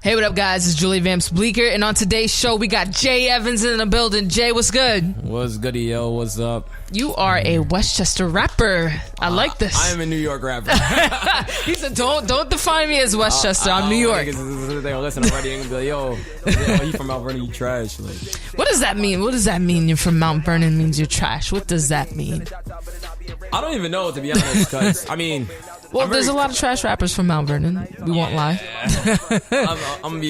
Hey, what up, guys? It's Julie Vamps Bleeker, and on today's show, we got Jayy Evans in the building. Jay, what's good? What's goody, yo? What's up? You are a Westchester rapper. I like this. I am a New York rapper. He said, don't define me as Westchester. I'm New York. They listen already and be like, yo, you from Mount Vernon, you trash. Like, what does that mean? What does that mean? You're from Mount Vernon means you're trash. What does that mean? I don't even know, to be honest, because, I mean... Well, there's a lot of trash rappers from Mount Vernon. We won't lie. I'm a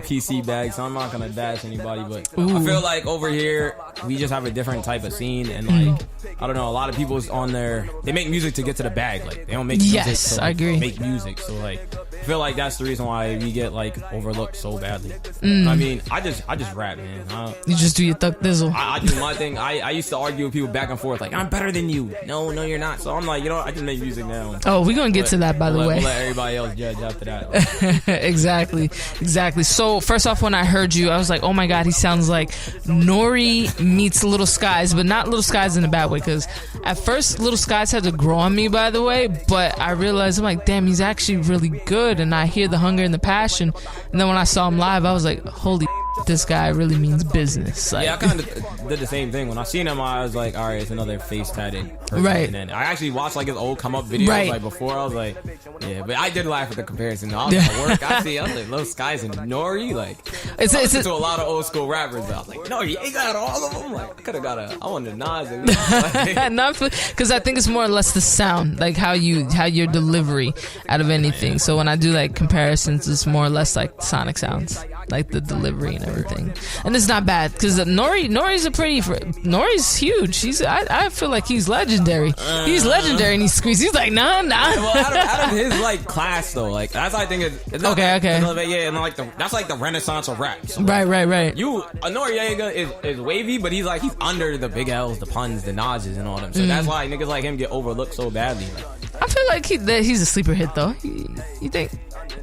PC bag, so I'm not gonna dash anybody. But I feel like over here we just have a different type of scene, and like I don't know, a lot of people's on there. They make music to get to the bag. Like they don't make music to I agree. Make music. So like I feel like that's the reason why we get like overlooked so badly. I mean, I just rap, man. You just do your thug thizzle. I do my thing. I used to argue with people back and forth, like I'm better than you. No, you're not. So I'm like, you know what? I just make music now. Oh, we're gonna get to that, by the way. We'll let everybody else judge after that. Exactly. So first off, when I heard you, I was like, oh my god, he sounds like N.O.R.E meets Little Skies, but not Little Skies in a bad way, because at first Little Skies had to grow on me, by the way, but I realized, I'm like, damn, he's actually really good, and I hear the hunger and the passion. And then when I saw him live, I was like, holy this guy really means business. Like, yeah, I kind of did the same thing. When I seen him, I was like, all right, it's another face tatted person. Right. And then I actually watched like his old come up videos like before. I was like, yeah, but I did laugh at the comparison. I was at work. I was like, Little Skies and N.O.R.E. Like, it's to a lot of old school rappers. I was like, no, you ain't got all of them. Like, I could have got I wanted Nas. Not because I think it's more or less the sound, like how your delivery out of anything. So when I do like comparisons, it's more or less like sonic sounds, like the delivery and everything. And it's not bad because N.O.R.E.'s huge. I feel like he's legendary. He's legendary, and he's like nah. Well, out of his like class though, like that's I think it's okay. Yeah, and like that's like the renaissance of rap. So, right. N.O.R.E. is wavy, but he's under the big L's, the puns, the Najas, and all them. So that's why niggas like him get overlooked so badly. Like, I feel like he's a sleeper hit though. You think?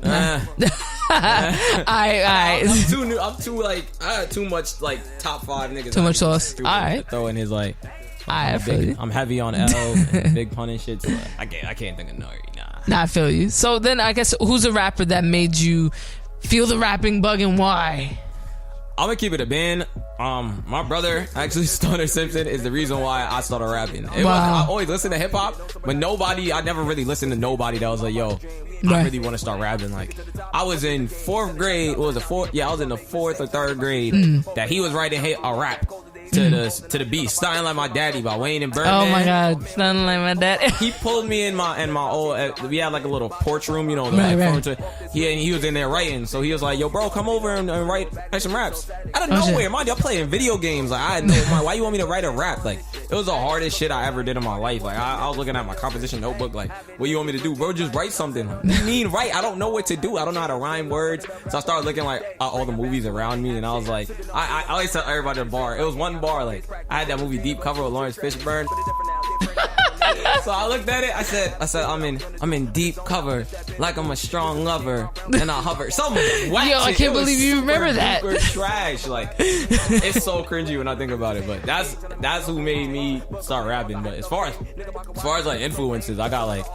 I'm too like I had too much like top 5 niggas. Too much sauce. All right. Throw in his like. I feel you. I'm heavy on L and big pun and shit. So I can't think of N.O.R.E. Nah, I feel you. So then I guess who's a rapper that made you feel the rapping bug and why? I'm gonna keep it a band. My brother, actually, Stoner Simpson, is the reason why I started rapping. I always listened to hip hop, but I never really listened to nobody that was like, yo, I really want to start rapping. Like, I was in 4th grade. What was it? 4th? Yeah, I was in the 4th or 3rd grade that he was writing a rap to the beat, Starting Like My Daddy by Wayne and Birdman. Oh my god, Starting Like My Daddy. He pulled me in my old, we had like a little porch room, you know, right. He was in there writing, so he was like, yo bro, come over and write some raps. Out of nowhere, mind you, I'm playing video games. Like, I know, why you want me to write a rap? Like, it was the hardest shit I ever did in my life. Like, I was looking at my composition notebook, like, what you want me to do, bro? Just write something. What do you mean write? I don't know what to do. I don't know how to rhyme words. So I started looking like all the movies around me, and I was like, I always tell everybody at the bar, it was one bar, like, I had that movie Deep Cover with Lawrence Fishburne. So I looked at it. I said, I'm in deep cover, like I'm a strong lover, and I hover. Some whack Yo, I can't believe you remember that. Trash. Like, it's so cringy when I think about it. But that's who made me start rapping. But as far as like influences, I got like,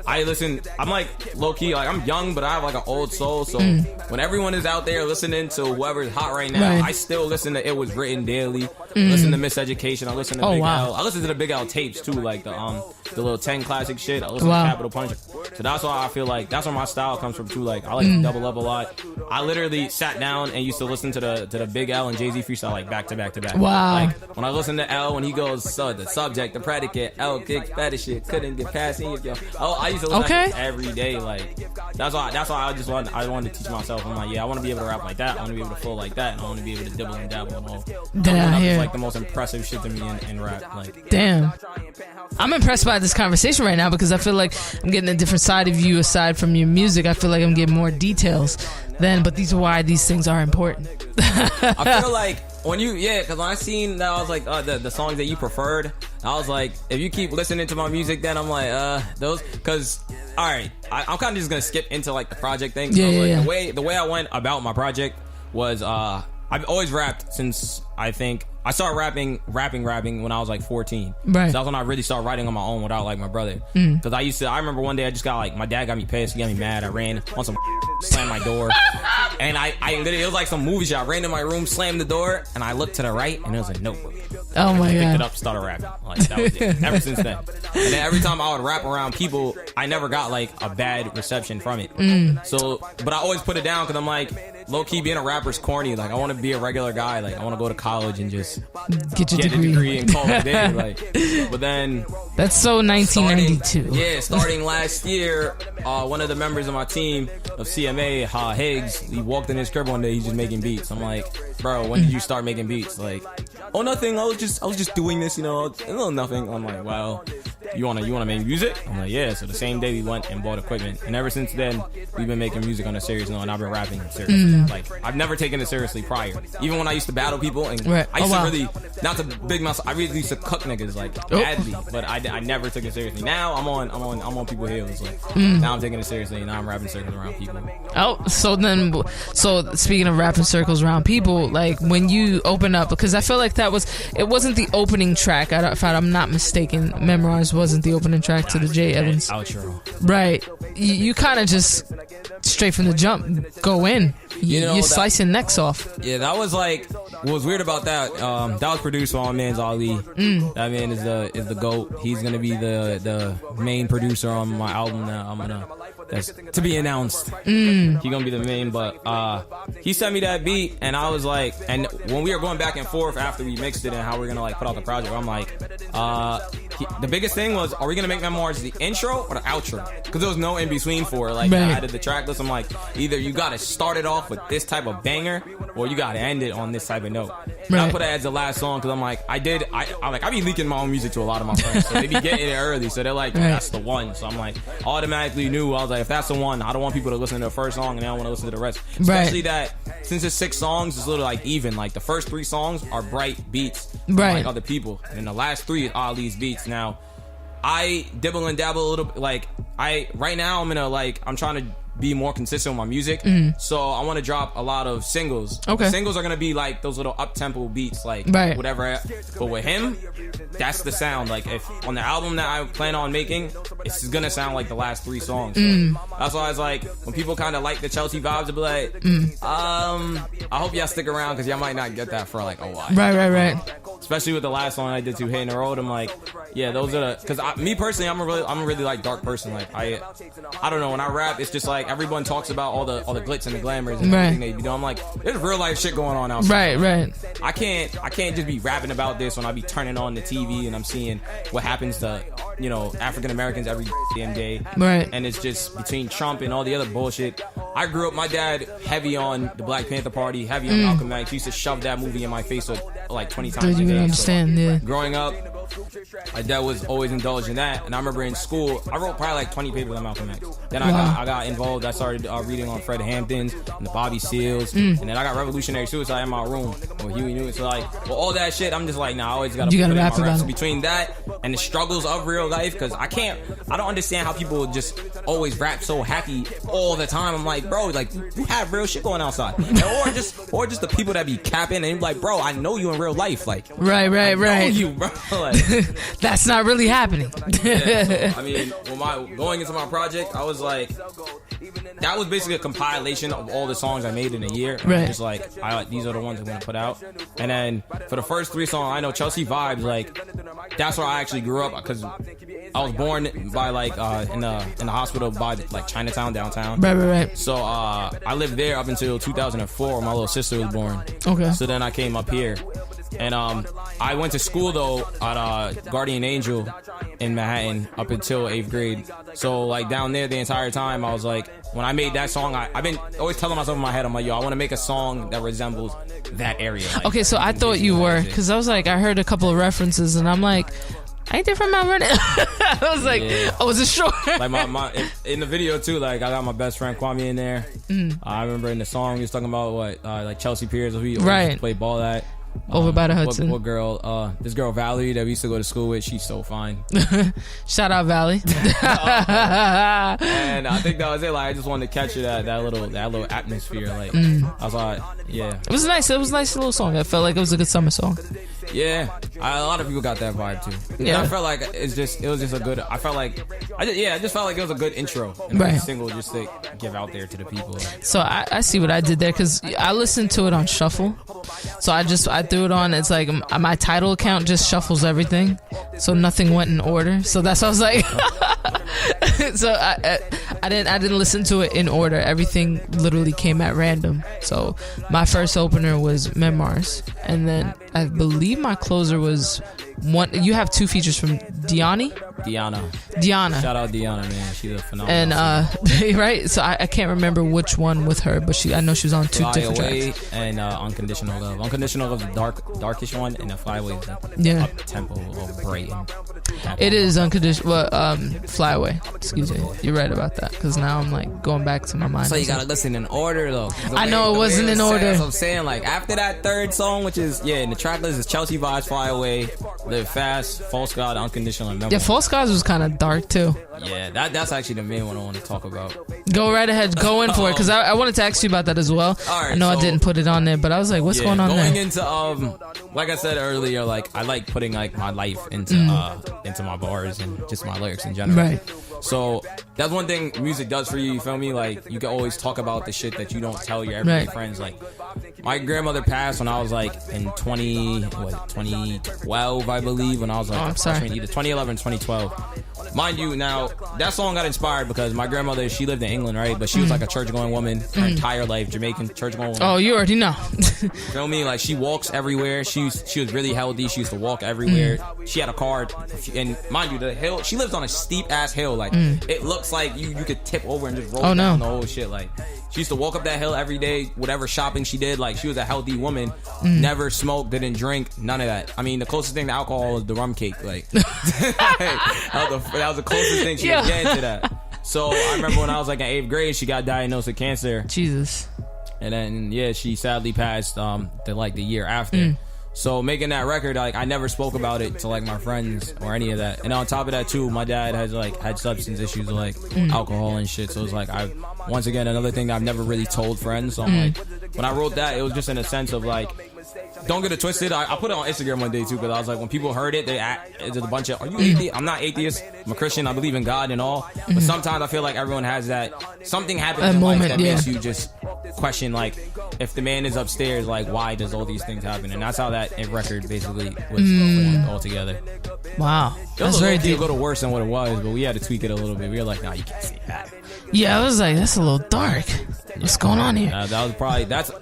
I'm like low key, like I'm young, but I have like an old soul. So when everyone is out there listening to whoever's hot right now, I still listen to It Was Written Daily. Listen to Miseducation. I listen to Big L. I listen to the Big L tapes too, like the little 10 classic shit. I listen to Capital Punch. So that's why I feel like that's where my style comes from too. Like, I like Double Up a lot. I literally sat down and used to listen to the Big L and Jay-Z freestyle like back to back to back. Wow. Like, when I listen to L, when he goes, so the subject, the predicate, L kicks, fetish shit, couldn't get past any of y'all. Oh, I used to listen to it every day. Like, that's why I wanted to teach myself. I'm like, yeah, I want to be able to rap like that. I want to be able to flow like that. And I want to be able to dibble and dabble and all. It's like the most impressive shit to me in rap. Like, damn. I'm impressed by this conversation right now because I feel like I'm getting a different side of you aside from your music. I feel like I'm getting more details but these are why these things are important. I feel like because when I seen that, I was like, the songs that you preferred, I was like, if you keep listening to my music, then I'm like, those, because, all right, I'm kind of just gonna skip into like the project thing. The way I went about my project was, I've always rapped since I think I started rapping when I was like 14. Right. So that's when I really started writing on my own without like my brother. Because I remember one day I just got like, my dad got me pissed. He got me mad. I ran on some slammed my door. And I literally, it was like some movie shot. I ran in my room, slammed the door, and I looked to the right, and it was a notebook. Oh my I God. picked it up, started rapping. Like, that was it. Ever since then. And then every time I would rap around people, I never got like a bad reception from it. So, but I always put it down because I'm like, low key being a rapper's corny. Like, I want to be a regular guy. Like, I want to go to college and just get a degree and call it a day. Like, but then that's so 1992. Starting last year, one of the members of my team of CMA, Higgs, he walked in his crib one day. He's just making beats. I'm like, bro, when did you start making beats? Like, oh, nothing. I was just doing this, you know, a little nothing. I'm like, well, you wanna make music? I'm like, yeah. So the same day we went and bought equipment, and ever since then we've been making music on a serious note, and I've been rapping seriously. Like, I've never taken it seriously prior. Even when I used to battle people, and I used to really, not to big myself, I really used to cook niggas like badly, but I never took it seriously. Now I'm on people's heels. Like, now I'm taking it seriously, and now I'm rapping circles around people. Oh, so speaking of rapping circles around people, like when you open up, because I feel like it wasn't the opening track. If I'm not mistaken, Memorize wasn't the opening track to the Jayy Evans outro. Right. You kind of just straight from the jump go in. You're slicing necks off. Yeah, that was like, what was weird about that, that was produced by my man's Ali. That man is the GOAT. He's gonna be the main producer on my album that's to be announced. He gonna be the main, but he sent me that beat, and I was like, and when we were going back and forth after we mixed it and how we're gonna like put out the project, I'm like, the biggest thing was, are we gonna make Memoirs the intro or the outro? Because there was no in between for it. Like, I added the track list. I'm like, either you gotta start it off with this type of banger, or you gotta end it on this type of note. And I put it as the last song because I'm like, I be leaking my own music to a lot of my friends, so they be getting it early, so they're like, that's the one. So I'm like, automatically knew. I was like, if that's the one, I don't want people to listen to the first song and they don't want to listen to the rest. Especially that since it's 6 songs, it's a little like even. Like, the first 3 songs are bright beats from like other people, and the last 3 is Ali's beats. Now, I dibble and dabble a little bit. Like, right now I'm trying to be more consistent with my music, so I want to drop a lot of singles. Okay, singles are gonna be like those little up tempo beats, like whatever. But with him, that's the sound. Like, if on the album that I plan on making, it's gonna sound like the last 3 songs. So that's why I was like, when people kind of like the Chelsea vibes, they'll be like, I hope y'all stick around because y'all might not get that for like a while. Right. Especially with the last song I did to N.O.R.E, I'm like, yeah, those are the, because me personally, I'm a really like dark person. Like, I don't know, when I rap, it's just like everyone talks about all the glitz and the glamours and everything they do. I'm like, there's real life shit going on outside. Right. I can't just be rapping about this when I be turning on the TV and I'm seeing what happens to, you know, African Americans every damn day. Right. And it's just between Trump and all the other bullshit. I grew up, my dad heavy on the Black Panther Party, heavy on Malcolm X. He used to shove that movie in my face like 20 times. Did you understand? So, growing up, my dad was always indulged in that, and I remember in school, I wrote probably like 20 papers on Malcolm X. Then I got involved. I started reading on Fred Hampton's and the Bobby Seals, and then I got Revolutionary Suicide in my room, or Huey Newton. So like, well, all that shit, I'm just like, nah, I always gotta rap about it. So between that and the struggles of real life, because I don't understand how people just always rap so happy all the time. I'm like, bro, like, you have real shit going outside, or just the people that be capping and like, bro, I know you in real life, like, right. I know you, bro. Like, that's not really happening. I mean, going into my project, I was like, that was basically a compilation of all the songs I made in a year. Right. Just like, these are the ones I'm gonna put out. And then for the first 3 songs, I know Chelsea Vibes, like, that's where I actually grew up, because I was born by like in the hospital by like Chinatown downtown. Right. So I lived there up until 2004 when my little sister was born. Okay. So then I came up here. And I went to school though at Guardian Angel in Manhattan up until 8th grade. So like down there the entire time, I was like, when I made that song, I've been always telling myself in my head, I'm like, yo, I want to make a song that resembles that area. Like, okay, so I thought you were, because I was like, I heard a couple of references, and I'm like, ain't they from Mount Vernon? I was like, I wasn't sure. Like my in the video too, like I got my best friend Kwame in there. I remember in the song he was talking about what like Chelsea Piers, who we always play ball at. Over by the Hudson. What girl? This girl Valerie that we used to go to school with. She's so fine. Shout out Valley. And I think that was it. Like I just wanted to catch that little atmosphere. Like I was like, yeah. It was nice. It was a nice little song. I felt like it was a good summer song. Yeah, a lot of people got that vibe too. Yeah, I felt like it was just a good. I felt like I just felt like it was a good intro and right. single just to give out there to the people. So I see what I did there because I listened to it on shuffle. So I threw it on. It's like my title account just shuffles everything, so nothing went in order. So that's what I was like. So I didn't listen to it in order. Everything literally came at random. So my first opener was Memoirs, and then I believe my closer was one. You have 2 features from Diana. Shout out Diana, man. She's a phenomenal. And right. So I can't remember which one with her, but I know she was on 2 different tracks. And Unconditional Love. Unconditional Love is the darkish one, and the Fly Away is the up tempo of bright. It is unconditional. Well, Fly Away. Excuse me. You're right about that. Because now I'm like going back to my mind. So you gotta listen in order though. I know it wasn't in order. That's what I'm saying. Like after that third song, which is in the track list is Chelsea Vibes, Fly Away, Live Fast, False God, Unconditional, and Memory. Yeah, False Gods was kind of dark too. Yeah, that's actually the main one I want to talk about. Go right ahead. Go in for it. Because I wanted to ask you about that as well. All right, I know I didn't put it on there, but I was like, what's going on there? Going into like I said earlier, like I like putting like my life into my bars and just my lyrics in general. Right. So that's one thing music does for you. You feel me? Like you can always talk about the shit that you don't tell your everyday friends. Like my grandmother passed when I was like in 2012, I believe. When I was like, either 2011 or 2012. Mind you, now that song got inspired because my grandmother, she lived in England, right? But she was like a church-going woman her entire life, Jamaican church-going woman. Oh, you already know. Feel me? Like she walks everywhere. She was really healthy. She used to walk everywhere. She had a car, and mind you, the hill. She lives on a steep ass hill. Like it looks like you could tip over and just roll down the whole shit. Like she used to walk up that hill every day. Whatever shopping she did, like she was a healthy woman. Never smoked, didn't drink, none of that. I mean, the closest thing to alcohol was the rum cake. Like that was the closest thing she was getting to that. So I remember when I was like in 8th grade, she got diagnosed with cancer. Jesus. And then she sadly passed the year after. So making that record, like I never spoke about it to like my friends or any of that. And on top of that too, my dad has like had substance issues with like alcohol and shit. So it's like once again another thing that I've never really told friends. So I'm like, when I wrote that, it was just in a sense of like, don't get it twisted. I put it on Instagram one day too because I was like, when people heard it, it's a bunch of, are you atheist? I'm not atheist. I'm a Christian. I believe in God and all. But sometimes I feel like everyone has that something happens in life that makes you just question like, if the man is upstairs, like why does all these things happen? And that's how that record basically was formed all together. Wow, that's very deep. It was a little worse than what it was, but we had to tweak it a little bit. We were like, nah, you can't say that. Yeah, I was like, that's a little dark. What's going on here? That was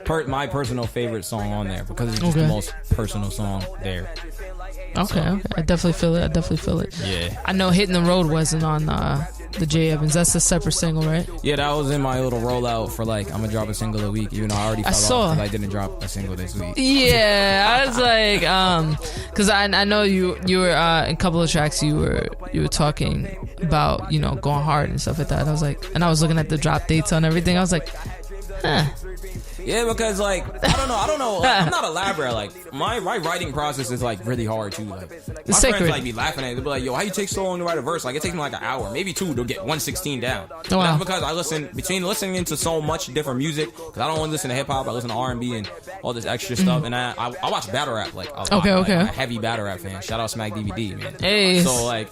probably my personal favorite song on there because it's just the most personal song there. Okay. I definitely feel it. Yeah. I know Hitting the Road wasn't on the Jayy Evans. That's a separate single, right? Yeah, that was in my little rollout for like I'm gonna drop a single a week, even though I already fell off because I didn't drop a single this week. Yeah, I was like, because I know you were in a couple of tracks you were talking about going hard and stuff like that. I was like, and I was looking at the drop dates on everything. I was like, huh. Yeah, because like I don't know. Like, I'm not elaborate. Like my writing process is like really hard too. Like my friends like be laughing at it. They'll be like, "Yo, how you take so long to write a verse? Like it takes me like an hour, maybe 2 to get 116 down." Oh, wow. That's because I listen listening to so much different music. Because I don't want to listen to hip hop. I listen to R&B and all this extra stuff. And I watch battle rap like a lot. Okay. Like, I'm a heavy battle rap fan. Shout out Smack DVD, man. Hey. So like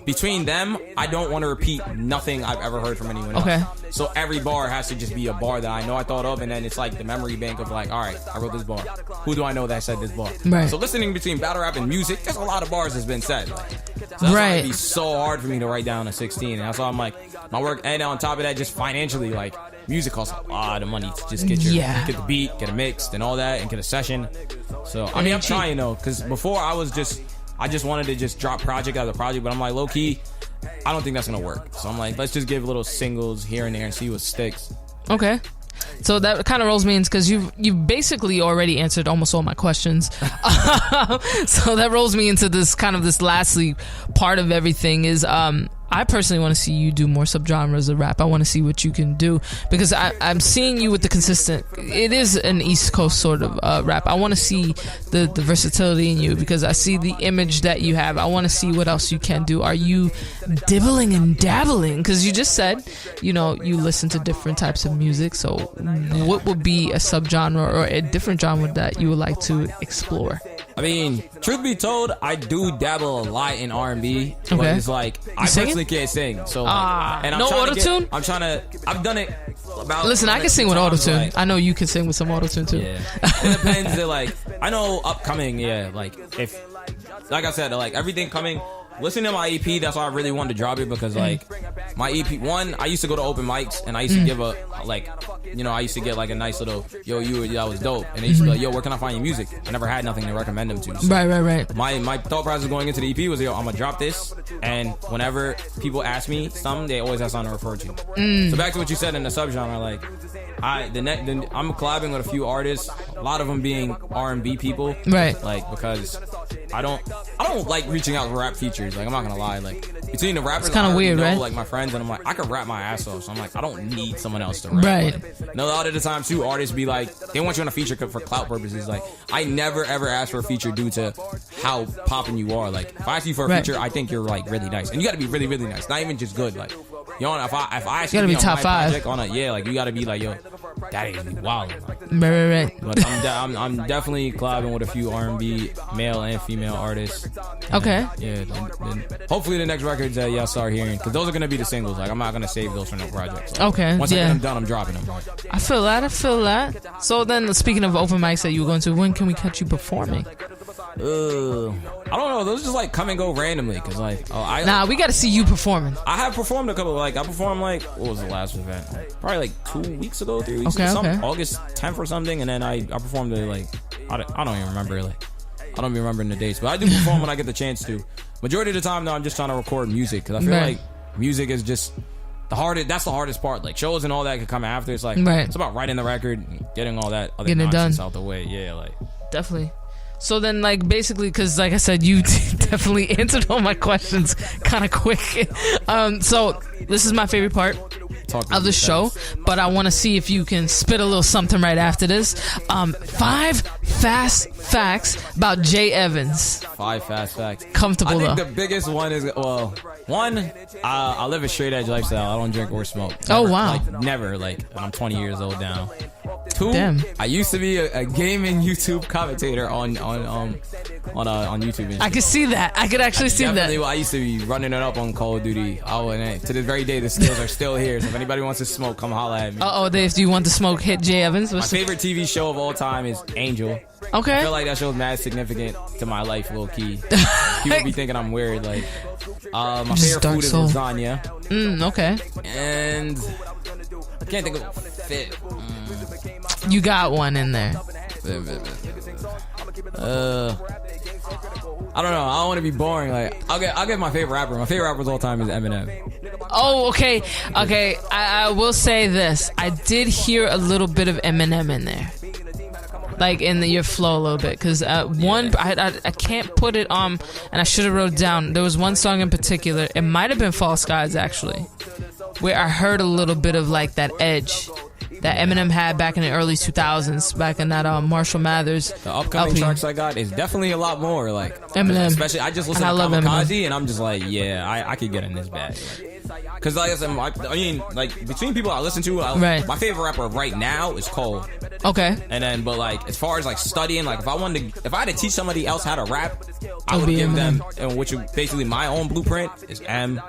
between them, I don't want to repeat nothing I've ever heard from anyone else. Okay. So every bar has to just be a bar that I know I thought of, and then it's like the memory bank of like, all right, I wrote this bar. Who do I know that said this bar? Right. So listening between battle rap and music, there's a lot of bars that's been said. Like, so that's why it'd be so hard for me to write down a 16. And that's why I'm like, my work, and on top of that, just financially, like, music costs a lot of money to just get get the beat, get it mixed, and all that, and get a session. So I mean, I'm trying though, because before I just wanted to just drop project after project, but I'm like, low key, I don't think that's gonna work. So I'm like, let's just give little singles here and there and see what sticks. Okay. So that kind of rolls me in because you've basically already answered almost all my questions. So that rolls me into this lastly part of everything is I personally want to see you do more subgenres of rap. I want to see what you can do, because I'm seeing you with the consistent. It is an East Coast sort of rap. I want to see the versatility in you, because I see the image that you have. I want to see what else you can do. Are you dibbling and dabbling? Because you just said, you listen to different types of music. So what would be a subgenre or a different genre that you would like to explore? I mean, truth be told, I do dabble a lot in R&B, but Okay. it's like I personally can't sing. So, and I'm no trying to auto-tune? I've done it about. Listen, I can sing with auto-tune. Like, I know you can sing with some auto-tune too. yeah, it depends. Like, I know upcoming, like like I said, like everything coming. Listen to my EP. That's why I really wanted to drop it, because like my EP, I used to go to open mics and I used to give I used to get like a nice little that was dope, and they used to be like, where can I find your music? I never had nothing to recommend them to. So Right. My thought process going into the EP was, I'm gonna drop this, and whenever people ask me something, they always have something to refer to. So back to what you said in the subgenre, like I'm collabing with a few artists, a lot of them being R&B people, Right. Like, because I don't like reaching out for rap features. Like, I'm not gonna lie, like between the rappers, It's kinda I already weird, know, right? like my friends, and I'm like, I could rap my ass off, so I'm like, I don't need someone else to rap. Right. Like, a lot of the time too, artists be like, they want you on a feature for clout purposes. Like, I never ever ask for a feature due to how popping you are. Like, if I ask you for a Right. feature, I think you're like really nice, and you got to be really really nice, not even just good. Like, if I ask You you gotta to be on top my five. project like, you got to be like, that ain't be wild. Like, Right. but I'm definitely collabing with a few R&B male and female artists. Okay. Yeah. Then hopefully the next records that y'all start hearing, because those are gonna be the singles. Like, I'm not gonna save those for no projects. Like, Okay, once I yeah. get them done, I'm dropping them. I feel that. So then, speaking of open mics that you were going to, when can we catch you performing? I don't know. Those just like come and go randomly, because like We got to see you performing. I have performed a couple. Like, I performed like, what was the last event? Probably like 2 weeks ago, 3 weeks ago, Okay. August 10th or something. And then I performed it like I don't even remember. Like, I don't even remember the dates, but I do perform when I get the chance to. Majority of the time though, I'm just trying to record music, because I feel Right. like music is just the hardest. That's the hardest part. Like, shows and all that could come after. It's like, Right. it's about writing the record, and getting all that other Getting it nonsense done. out the way. Yeah, like. Definitely. So then, like, basically, because like I said, you definitely answered all my questions kind of quick. So this is my favorite part of the show, but I want to see if you can spit a little something right after this. 5 fast facts about Jayy Evans. 5 fast facts. Comfortable, I think though. the biggest one is, one, I live a straight edge lifestyle. I don't drink or smoke. Oh, Never. wow. Like, never. Like, I'm 20 years old now. 2, Damn. I used to be a gaming YouTube commentator on YouTube. And I could see that. I could actually see that. Definitely, I used to be running it up on Call of Duty. And to this very day, the skills are still here. So if anybody wants to smoke, come holla at me. Dave, do you want to smoke? Hit Jayy Evans. My favorite TV show of all time is Angel. I Okay. feel like that show's mad significant to my life, low key. People be thinking I'm weird. Like, my favorite dark food soul. is lasagna, Okay. and I can't think of fit. You got one in there. I don't know. I don't want to be boring. Like, I'll get my favorite rapper. My favorite rapper of all time is Eminem. Oh, okay. I will say this. I did hear a little bit of Eminem in there, like in your flow a little bit. Because I can't put it on, and I should have wrote it down. There was one song in particular. It might have been False Skies, actually, where I heard a little bit of like that edge that Eminem had back in the early 2000s, back in that Marshall Mathers. The upcoming LP. tracks I got is definitely a lot more. Like, Eminem. especially I just listen And to I love Kamikaze, and I'm just like, yeah, I could get in this bag. Because like I said, I mean, like between people I listen to, Right. my favorite rapper right now is Cole. Okay. And then, but like as far as like studying, like if I had to teach somebody else how to rap, I It'll would be give Eminem. them, and which is basically my own blueprint is M,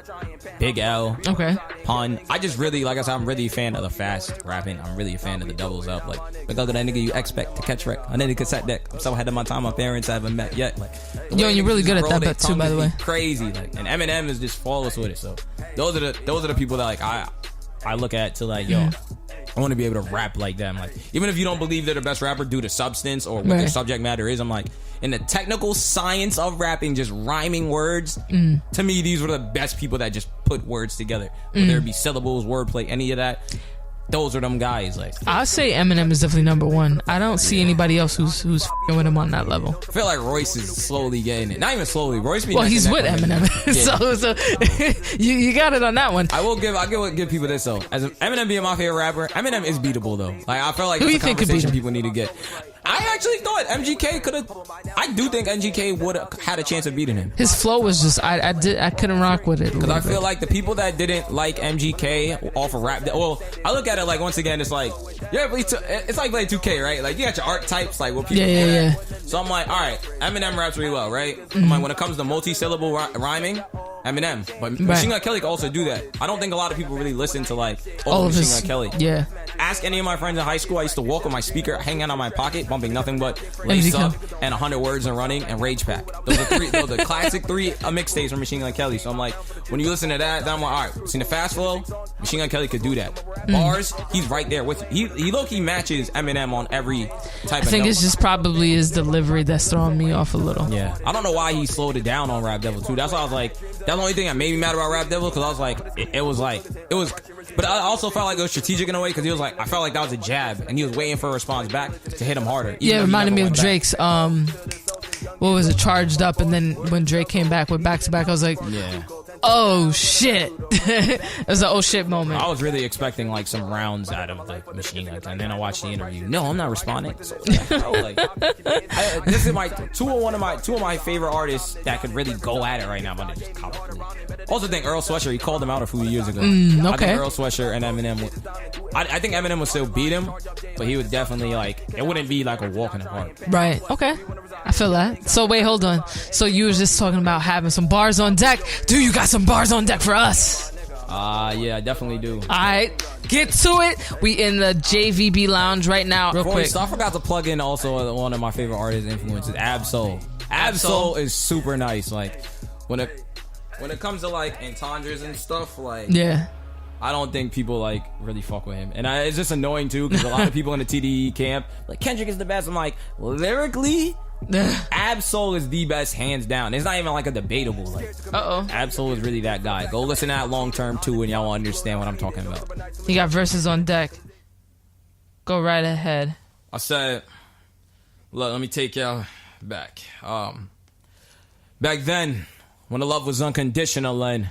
Big L, Okay. Pun. I just really, like I said, I'm really a fan of the fast rapping. I'm really a fan of the doubles up. Like look at that nigga you expect to catch wreck on any cassette deck. I'm so ahead of my time. My parents haven't met yet. Like, Yo, and you're really good at that bet too, by the way. Crazy. Like, and Eminem is just flawless with it. So those are the people that like I look at to like, yo, I want to be able to rap like them. Like, even if you don't believe they're the best rapper due to substance or what their Right. subject matter is, I'm like, in the technical science of rapping, just rhyming words, to me, these were the best people that just put words together. Whether it be syllables, wordplay, any of that. those are them guys. Like, I say Eminem is definitely number one. I don't see anybody else who's f***ing with him on that level. I feel like Royce is slowly getting it. Not even slowly. Royce be he's with Eminem. So you got it on that one. I give people this though. As Eminem being my favorite rapper, Eminem is beatable though. Like, I feel like that's a conversation people need to get. I actually thought MGK could have. I do think MGK would have had a chance of beating him. His flow was just I couldn't rock with it because I feel like the people that didn't like MGK off of rap. Well, I look at it like, once again, it's like it's like playing 2K, right? Like, you got your archetypes, like what people. Yeah. So I'm like, all right, Eminem raps really well, right? I'm like, when it comes to multi-syllable rhyming, Eminem, but Machine Gun Kelly can also do that. I don't think a lot of people really listen to like all of Machine Gun Kelly. Yeah. Ask any of my friends in high school. I used to walk with my speaker hanging out of my pocket, bumping nothing but Lace Up and 100 Words and Running and Rage Pack. Those are the classic three mixtapes from Machine Gun Kelly. So I'm like, when you listen to that, then I'm like, all right, seen the fast flow? Machine Gun Kelly could do that. Bars, he's right there with you. He low-key matches Eminem on every type of I think note. it's just probably his delivery that's throwing me off a little. Yeah. I don't know why he slowed it down on Rap Devil too. That's why I was like, that's the only thing that made me mad about Rap Devil, because I was like, it was, but I also felt like it was strategic in a way, because he was like, I felt like that was a jab, and he was waiting for a response back to hit him harder. Yeah, it reminded me of Drake's, what was it, Charged Up, and then when Drake came back with Back to Back, I was like, yeah. Oh shit. It was an oh shit moment. I was really expecting like some rounds out of the Machine Gun, and then I watched the interview. No, I'm not responding. So, this is two of my favorite artists that could really go at it right now, but they just cop it. Also think Earl Sweatshirt, he called him out a few years ago. Okay. I think Earl Sweatshirt and Eminem I think Eminem would still beat him, but he would definitely, like, it wouldn't be like a walk in the park. Right. Okay. I feel that. So wait, hold on. So you were just talking about having some bars on deck. Do you got some bars on deck for us? Yeah, I definitely do. Alright, get to it. We in the JVB lounge right now. Real quick. So I forgot to plug in also one of my favorite artists influences, Ab-Soul. Ab-Soul is super nice. Like, when it comes to like entendres and stuff, like, yeah, I don't think people like really fuck with him, and it's just annoying too, because a lot of people in the TDE camp like, Kendrick is the best. I'm like, lyrically, Ab-Soul is the best, hands down. It's not even like a debatable. Like, Ab-Soul is really that guy. Go listen to that Long Term too, and y'all will understand what I'm talking about. You got verses on deck. Go right ahead. I said, look, let me take y'all back. Back then, when the love was unconditional, and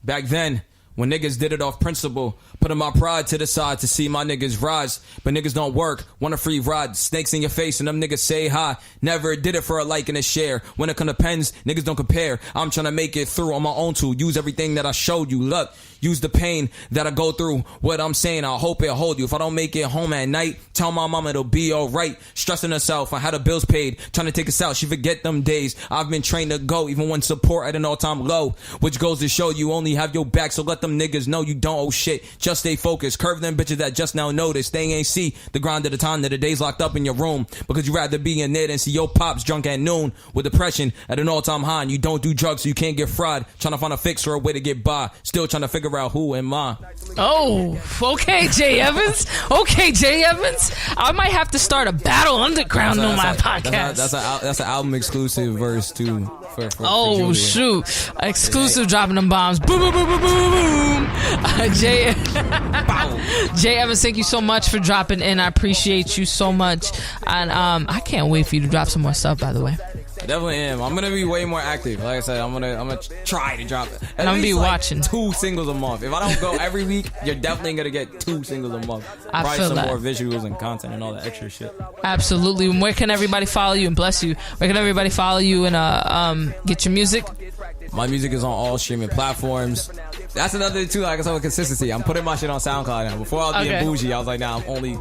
back then, when niggas did it off principle, putting my pride to the side to see my niggas rise. But niggas don't work, want a free ride. Snakes in your face and them niggas say hi. Never did it for a like and a share. When it come to pens, niggas don't compare. I'm trying to make it through on my own too. Use everything that I showed you. Look, use the pain that I go through. What I'm saying, I hope it'll hold you. If I don't make it home at night, tell my mama it'll be alright. Stressing herself on how the bills paid. Trying to take us out, she forget them days. I've been trained to go, even when support at an all-time low. Which goes to show you only have your back, so let them niggas know you don't owe shit. Just stay focused. Curve them bitches that just now notice. They ain't see the grind of the time that the days locked up in your room. Because you rather be in there than see your pops drunk at noon with depression at an all-time high. And you don't do drugs so you can't get fried. Trying to find a fix or a way to get by. Still trying to figure out who am I. Oh, okay, Jayy Evans. Okay, Jayy Evans. I might have to start a battle underground on my podcast. That's an album exclusive verse too. For shoot! Exclusive, dropping them bombs. Boom, boom, boom, boom, boom, boom. Jayy Evans, thank you so much for dropping in. I appreciate you so much, and I can't wait for you to drop some more stuff. By the way, I definitely am. I'm gonna be way more active. Like I said, I'm gonna try to drop it. And I'm gonna be watching 2 singles a month. If I don't go every week, you're definitely gonna get 2 singles a month. I feel some that. more visuals and content and all that extra shit. Absolutely. And where can everybody follow you? And bless you. Where can everybody follow you and get your music? My music is on all streaming platforms. That's another thing too, like I said, with consistency. I'm putting my shit on SoundCloud now. Before I was being bougie, I was like, nah, I'm only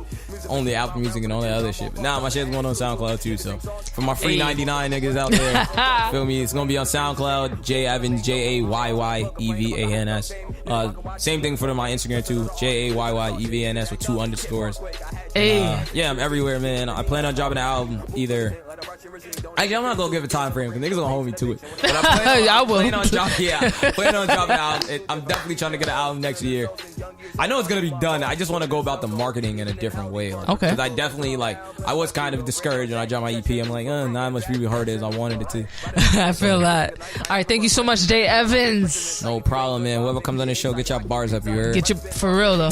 Apple Music and all that other shit. But now my shit's going on SoundCloud too. So for my free 99 niggas out there, feel me? It's gonna be on SoundCloud. Jayy Evans, JAYYEVANS. Same thing for my Instagram too. JAYYEVANS with 2 underscores. Hey. Yeah, I'm everywhere, man. I plan on dropping an album either Actually, I'm not gonna give a time frame because niggas gonna hold me to it. But I'm planning on dropping an album. I'm definitely trying to get an album next year. I know it's gonna be done. I just want to go about the marketing in a different way. Like, okay. Because I definitely I was kind of discouraged when I dropped my EP. I'm like, not much people heard it as I wanted it to. I feel that. All right, thank you so much, Jayy Evans. No problem, man. Whoever comes on this show, get your bars up. You heard? Get your for real though.